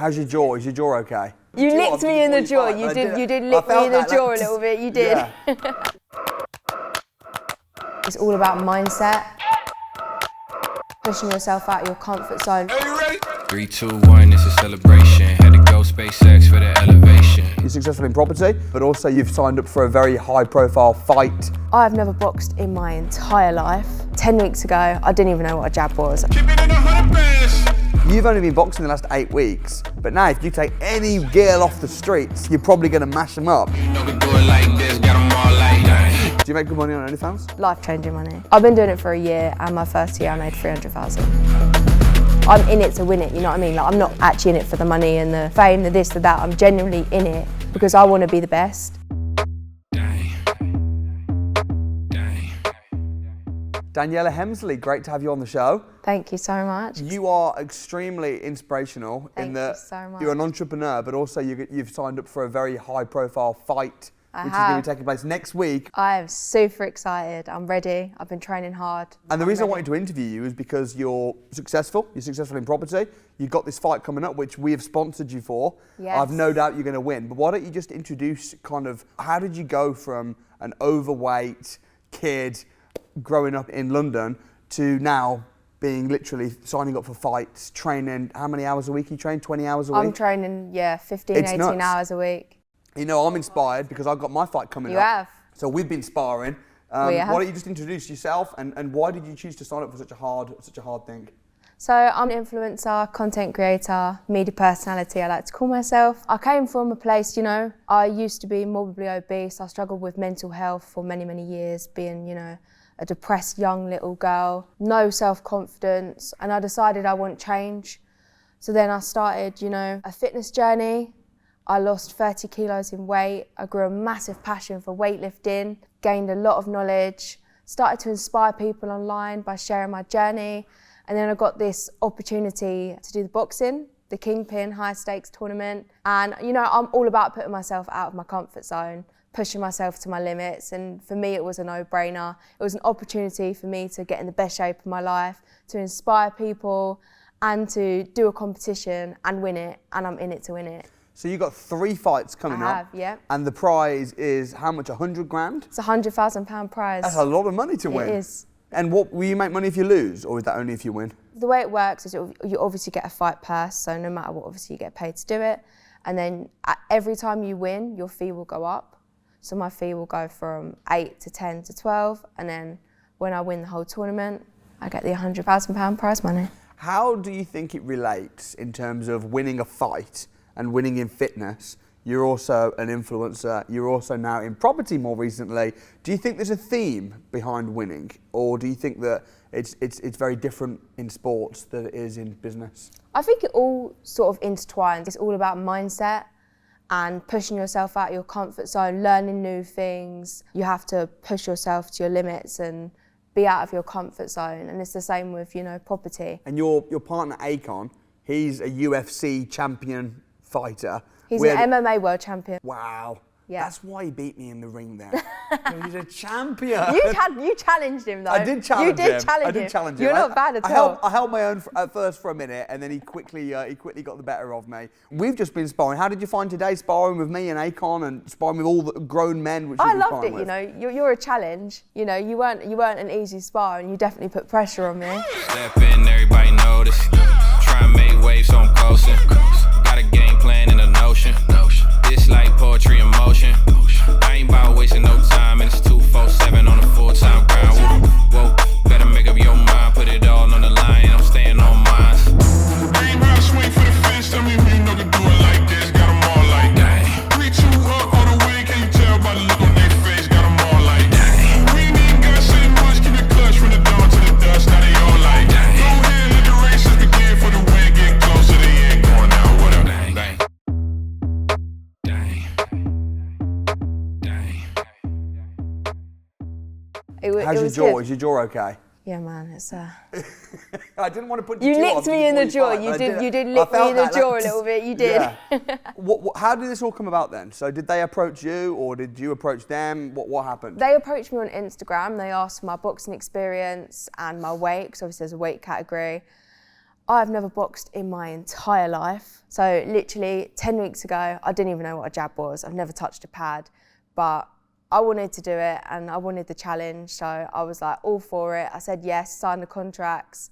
How's your jaw? Is your jaw okay? You licked me in the jaw. You did lick me in the jaw a little bit. You did. Yeah. It's all about mindset. Pushing yourself out of your comfort zone. Are you ready? 3, 2, 1, it's a celebration. Had to go SpaceX for the elevation. You're successful in property, but also you've signed up for a very high-profile fight. I've never boxed in my entire life. 10 weeks ago, I didn't even know what a jab was. Keep it in 100 bands. You've only been boxing the last 8 weeks, but now if you take any girl off the streets, you're probably going to mash them up. You know we do it like this, got them all like that. Do you make good money on OnlyFans? Life-changing money. I've been doing it for a year, and my first year I made 300,000. I'm in it to win it, you know what I mean? Like, I'm not actually in it for the money and the fame, the this, the that. I'm genuinely in it because I want to be the best. Daniella Hemsley, great to have you on the show. Thank you so much. You are extremely inspirational in that so much. you're an entrepreneur, but also you've signed up for a very high-profile fight, which is going to be taking place next week. I am super excited. I'm ready. I've been training hard. And the reason I wanted to interview you is because you're successful. You're successful in property. You've got this fight coming up, which we have sponsored you for. Yes. I've no doubt you're going to win. But why don't you just introduce kind of how did you go from an overweight kid growing up in London to now being literally signing up for fights, training, how many hours a week you train? 20 hours a week? I'm training, 15, It's 18 nuts. hours a week. You know, I'm inspired because I've got my fight coming up. You have. So we've been sparring. We have. Why don't you just introduce yourself and why did you choose to sign up for such a hard thing? So I'm an influencer, content creator, media personality, I like to call myself. I came from a place, you know, I used to be morbidly obese. I struggled with mental health for many, many years, being, you know, a depressed young little girl, no self-confidence, and I decided I want change. So then I started, you know, a fitness journey. I lost 30 kilos in weight. I grew a massive passion for weightlifting, gained a lot of knowledge, started to inspire people online by sharing my journey. And then I got this opportunity to do the boxing, the Kingpin high stakes tournament. And, you know, I'm all about putting myself out of my comfort zone, pushing myself to my limits, and for me it was a no-brainer. It was an opportunity for me to get in the best shape of my life, to inspire people and to do a competition and win it, and I'm in it to win it. So you've got 3 fights coming up. I have, yeah. And the prize is how much, 100 grand? It's a £100,000 prize. That's a lot of money to win. It is. And what, will you make money if you lose, or is that only if you win? The way it works is you obviously get a fight purse, so no matter what, obviously you get paid to do it. And then every time you win, your fee will go up. So my fee will go from 8 to 10 to 12, and then when I win the whole tournament, I get the £100,000 prize money. How do you think it relates in terms of winning a fight and winning in fitness? You're also an influencer, you're also now in property more recently. Do you think there's a theme behind winning, or do you think that it's very different in sports than it is in business? I think it all sort of intertwines. It's all about mindset and pushing yourself out of your comfort zone, learning new things. You have to push yourself to your limits and be out of your comfort zone. And it's the same with, you know, property. And your partner, Akon, he's a UFC champion fighter. He's an MMA world champion. Wow. Yeah. That's why he beat me in the ring then. He's a champion. You challenged him though. I did challenge him. You did challenge him. I did challenge him. You're not bad at all. I held my own at first for a minute, and then he quickly got the better of me. We've just been sparring. How did you find today, sparring with me and Akon and sparring with all the grown men? Which I loved it. You know, you're a challenge. You know, you weren't an easy spar, and you definitely put pressure on me. Step in, everybody notice. Try and make waves, so I'm coasting. Got a game plan in the notion. This like poetry in motion. I ain't about wasting no time, and it's 247 on a full-time grind. Whoa, better make up your mind, put it all on the line. I'm staying on mine. Green brown swing for the fence, tell me who you know can do it like this. Got 'em all like that. 3, 2 up all the way, can you tell by the look on their face? Got 'em all like that. We ain't even gotta say much, keep it clutch from the dawn to the dust. Now they all like that. Go ahead, let the races begin for the win. Get closer, they ain't going out. What up? Bang, bang. How's your jaw? Is your jaw okay? Yeah, man, it's I didn't want to put You licked me in the jaw. You did lick me in the jaw a little bit. You did. Yeah. How did this all come about then? So did they approach you, or did you approach them? What happened? They approached me on Instagram. They asked for my boxing experience and my weight, because obviously there's a weight category. I've never boxed in my entire life. So literally 10 weeks ago, I didn't even know what a jab was. I've never touched a pad, but I wanted to do it and I wanted the challenge. So I was like all for it. I said yes, signed the contracts.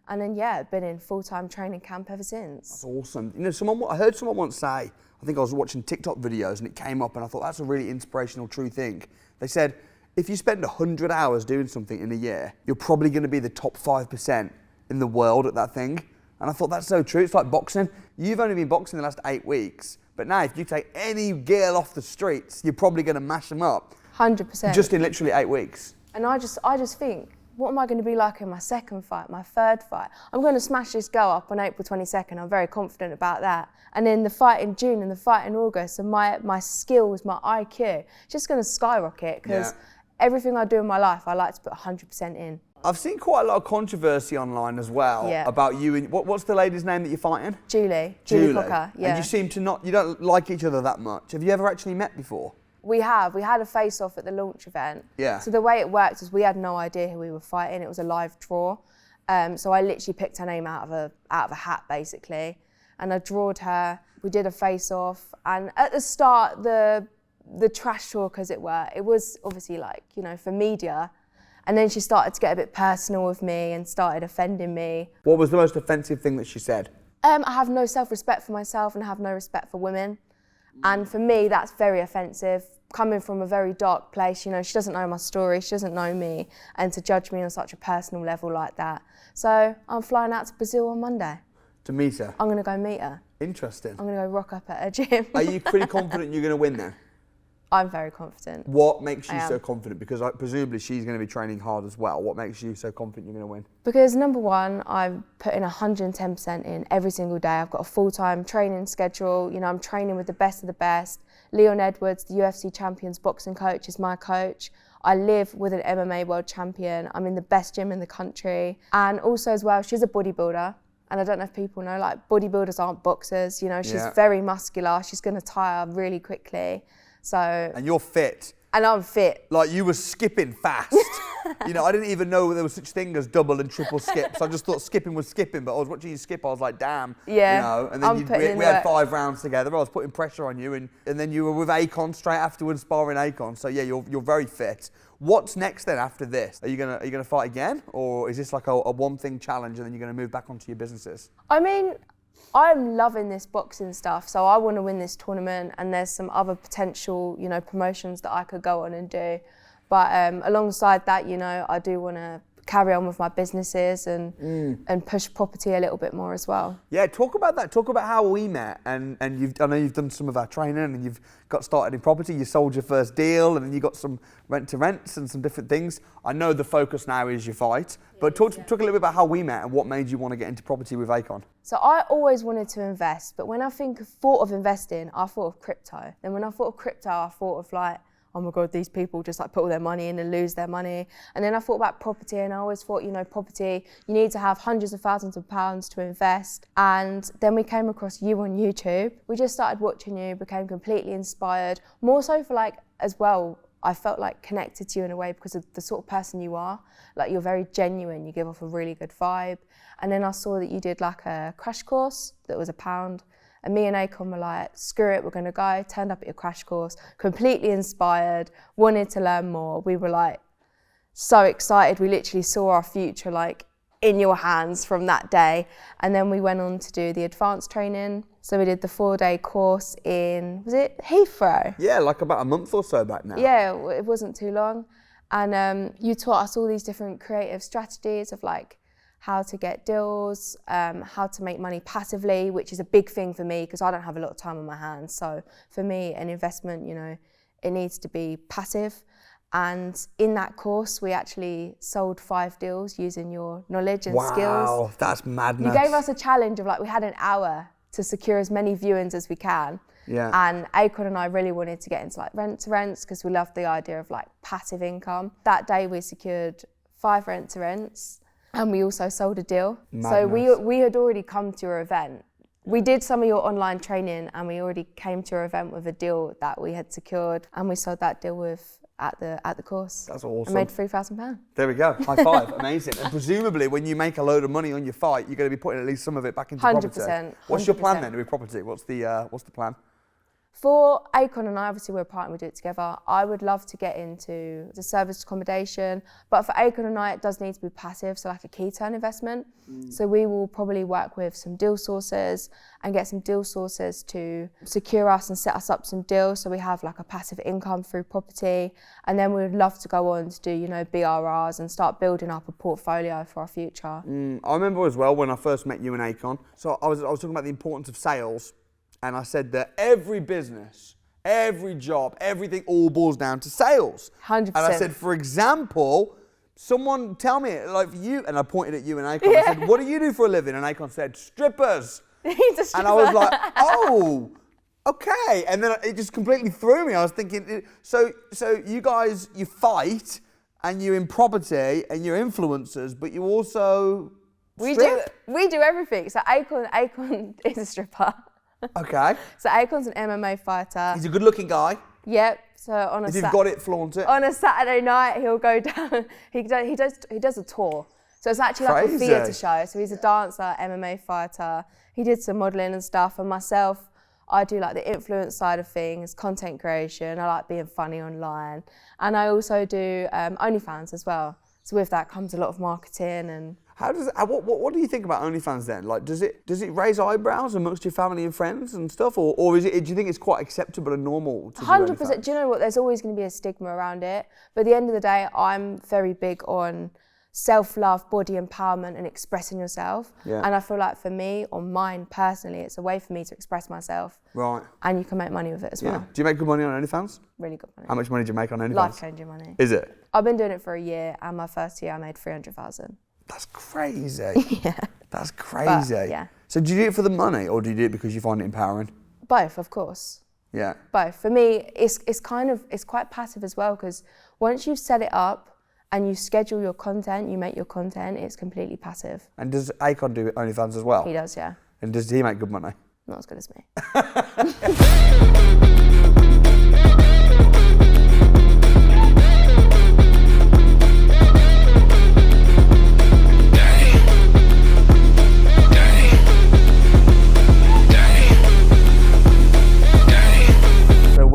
And then, yeah, I've been in full-time training camp ever since. That's awesome. You know, I heard someone once say, I think I was watching TikTok videos and it came up and I thought that's a really inspirational, true thing. They said, if you spend 100 hours doing something in a year, you're probably going to be the top 5% in the world at that thing. And I thought that's so true. It's like boxing. You've only been boxing the last 8 weeks, but now if you take any girl off the streets, you're probably going to mash them up. 100%. Just in literally 8 weeks. And I just think, what am I going to be like in my second fight, my third fight? I'm going to smash this girl up on April 22nd. I'm very confident about that. And then the fight in June and the fight in August, and my skills, my IQ, just going to skyrocket because everything I do in my life, I like to put 100% in. I've seen quite a lot of controversy online as well about you and what's the lady's name that you're fighting? Julie Cocker, yeah. And you seem to you don't like each other that much. Have you ever actually met before? We had a face-off at the launch event. Yeah. So the way it worked was we had no idea who we were fighting. It was a live draw. So I literally picked her name out of a hat, basically. And I drawed her. We did a face-off. And at the start, the trash talk, as it were, it was obviously like, you know, for media. And then she started to get a bit personal with me and started offending me. What was the most offensive thing that she said? I have no self-respect for myself and I have no respect for women. And for me, that's very offensive. Coming from a very dark place, you know, she doesn't know my story, she doesn't know me, and to judge me on such a personal level like that. So I'm flying out to Brazil on Monday. To meet her? I'm going to go meet her. Interesting. I'm going to go rock up at her gym. Are you pretty confident you're going to win then? I'm very confident. What makes you so confident? Because presumably she's going to be training hard as well. What makes you so confident you're going to win? Because number one, I'm putting 110% in every single day. I've got a full-time training schedule. You know, I'm training with the best of the best. Leon Edwards, the UFC Champions boxing coach, is my coach. I live with an MMA world champion. I'm in the best gym in the country. And also as well, she's a bodybuilder. And I don't know if people know, like, bodybuilders aren't boxers. You know, she's very muscular. She's going to tire really quickly. So. And you're fit. And I'm fit. Like, you were skipping fast. You know, I didn't even know there was such thing as double and triple skips. I just thought skipping was skipping, but I was watching you skip, I was like, damn. Yeah. You know, and then we had 5 rounds together. I was putting pressure on you, and then you were with Akon straight afterwards, sparring Akon. So yeah, you're very fit. What's next then after this? Are you gonna fight again, or is this like a one-thing challenge, and then you're gonna move back onto your businesses? I mean, I'm loving this boxing stuff, so I want to win this tournament, and there's some other potential, you know, promotions that I could go on and do. But alongside that, you know, I do want to carry on with my businesses and push property a little bit more as well. Yeah, talk about that. Talk about how we met, and I know you've done some of our training, and you've got started in property. You sold your first deal, and then you got some rent-to-rents and some different things. I know the focus now is your fight, but talk a little bit about how we met and what made you want to get into property with Akon. So I always wanted to invest, but when I thought of investing, I thought of crypto. Then when I thought of crypto, I thought of like, oh my God, these people just like put all their money in and lose their money. And then I thought about property, and I always thought, you know, property, you need to have hundreds of thousands of pounds to invest. And then we came across you on YouTube. We just started watching you, became completely inspired, more so for like, as well, I felt like connected to you in a way because of the sort of person you are. Like, you're very genuine, you give off a really good vibe. And then I saw that you did like a crash course that was £1. And me and Akon were like, screw it, we're gonna go. Turned up at your crash course, completely inspired, wanted to learn more. We were like so excited. We literally saw our future like in your hands from that day. And then we went on to do the advanced training. So we did the 4-day course in, was it Heathrow? Yeah, like about a month or so back now. Yeah, it wasn't too long. And you taught us all these different creative strategies of like, how to get deals, how to make money passively, which is a big thing for me because I don't have a lot of time on my hands. So for me, an investment, you know, it needs to be passive. And in that course, we actually sold 5 deals using your knowledge and skills. Wow, that's madness. You gave us a challenge of like, we had an hour to secure as many viewings as we can. Yeah. And Akon and I really wanted to get into like rent-to-rents because we loved the idea of like passive income. That day we secured 5 rent-to-rents. And we also sold a deal. Madness. So we had already come to your event. We did some of your online training and we already came to your event with a deal that we had secured, and we sold that deal with at the course. That's awesome. I made £3,000. There we go. High five. Amazing. And presumably, when you make a load of money on your fight, you're going to be putting at least some of it back into 100%. property. What's your plan then with property? What's the plan? For Akon and I, obviously we're a partner, we do it together. I would love to get into the serviced accommodation, but for Akon and I, it does need to be passive, so like a key turn investment. So we will probably work with some deal sources and get some deal sources to secure us and set us up some deals, so we have like a passive income through property. And then we would love to go on to do, you know, BRRs and start building up a portfolio for our future. I remember as well when I first met you and Akon. So I was talking about the importance of sales. And I said that every business, every job, everything all boils down to sales. 100%. And I said, for example, someone tell me, like you, and I pointed at you and Akon. I said, what do you do for a living? And Akon said, strippers. He's a stripper. And I was like, oh, okay. And then it just completely threw me. I was thinking, so you guys, you fight and you're in property and you're influencers, but you also strip? We do everything. So Akon is a stripper. Okay. So Akon's an MMA fighter. He's a good-looking guy. Yep. So on if you've got it, flaunt it. On a Saturday night, he'll go down. He does a tour. So it's actually like a theatre show. So he's a dancer, MMA fighter. He did some modelling and stuff. And myself, I do like the influence side of things, content creation. I like being funny online, and I also do OnlyFans as well. So with that comes a lot of marketing and. How does what do you think about OnlyFans then? Like, does it raise eyebrows amongst your family and friends and stuff, or is it? Do you think it's quite acceptable and normal? 100%. Do you know what? There's always going to be a stigma around it, but at the end of the day, I'm very big on self-love, body empowerment, and expressing yourself. Yeah. And I feel like for me, or mine personally, it's a way for me to express myself. Right. And you can make money with it as well. Do you make good money on OnlyFans? Really good money. How much money do you make on OnlyFans? Life-changing money. Is it? I've been doing it for a year, and my first year I made 300,000. That's crazy. Yeah. That's crazy. But, yeah. So do you do it for the money, or do you do it because you find it empowering? Both, of course. Yeah. Both. For me, it's quite passive as well, because once you've set it up and you schedule your content, you make your content, it's completely passive. And does Akon do OnlyFans as well? He does, yeah. And does he make good money? Not as good as me.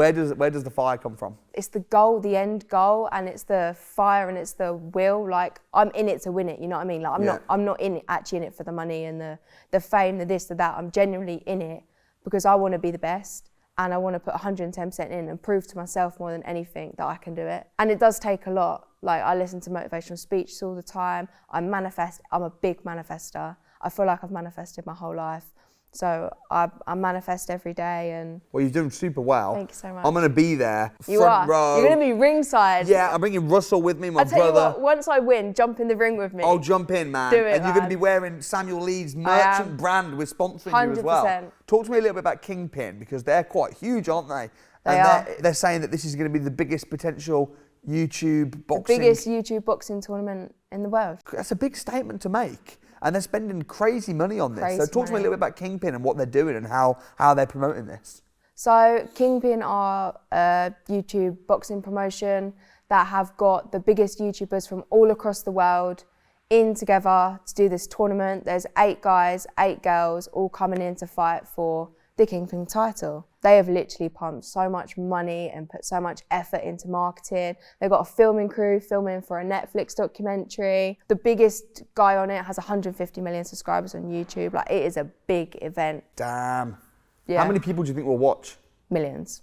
Where does the fire come from? It's the goal, the end goal, and it's the fire and it's the will. Like, I'm in it to win it, you know what I mean? Like, I'm not actually in it for the money and the fame, the this, the that. I'm genuinely in it because I want to be the best and I want to put 110% in and prove to myself more than anything that I can do it. And it does take a lot. Like, I listen to motivational speeches all the time. I'm a big manifester. I feel like I've manifested my whole life. So I manifest every day and... Well, you've done super well. Thank you so much. I'm going to be there, You front are. row. You're going to be ringside. Yeah, I'm bringing Russell with me, my brother. I'll tell you what, once I win, jump in the ring with me. I'll jump in, man. Do it, and you're going to be wearing Samuel Leeds merchant brand. We're sponsoring you as well. 100%. Talk to me a little bit about Kingpin, because they're quite huge, aren't they? They are. They're saying that this is going to be the biggest potential YouTube boxing... The biggest YouTube boxing tournament in the world. That's a big statement to make. And they're spending crazy money on this. Crazy so talk to me a little bit about Kingpin and what they're doing and how they're promoting this. So Kingpin are a YouTube boxing promotion that have got the biggest YouTubers from all across the world in together to do this tournament. There's 8 guys, 8 girls, all coming in to fight for the Kingpin title. They have literally pumped so much money and put so much effort into marketing. They've got a filming crew filming for a Netflix documentary. The biggest guy on it has 150 million subscribers on YouTube. Like, it is a big event. Damn. Yeah. How many people do you think will watch? Millions.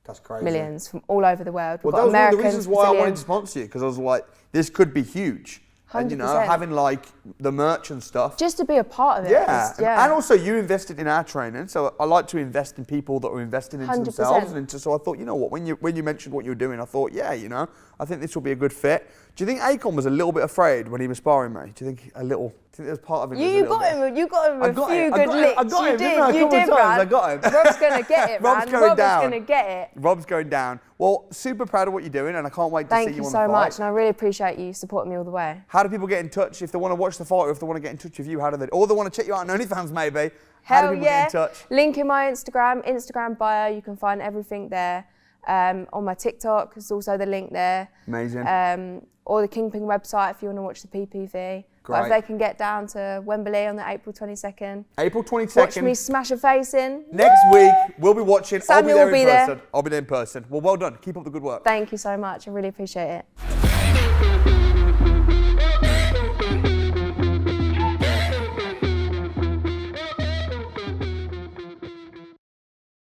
That's crazy. Millions from all over the world. Well, that was one of the reasons why I wanted to sponsor you, because I was like, this could be huge. 100%. And, you know, having like the merch and stuff. Just to be a part of it. Yeah. Yeah. And also you invested in our training, so I like to invest in people that are investing into 100%. themselves. So I thought, you know what, when you mentioned what you were doing, I thought, yeah, you know, I think this will be a good fit. Do you think Akon was a little bit afraid when he was sparring me? Do you think a little? Do you think there's part of him? You got him a few good licks. I got him, didn't I? You did, man. I got him. Rob's going to get it, man. Rob's going down. Rob's going to get it. Rob's going down. Well, super proud of what you're doing, and I can't wait to see you on the fight. Thank you so much, and I really appreciate you supporting me all the way. How do people get in touch if they want to watch the fight, or if they want to get in touch with you? How do they? Or they want to check you out on OnlyFans, maybe? How do people get in touch? Link in my Instagram bio. You can find everything there. On my TikTok, there's also the link there. Amazing. Or the Kingpin website if you want to watch the PPV. But if they can get down to Wembley on the April 22nd. April 22nd. Watch me smash a face in. Next week, we'll be watching. Samuel I'll will be be there in there. person. I'll be there in person. Well done. Keep up the good work. Thank you so much. I really appreciate it.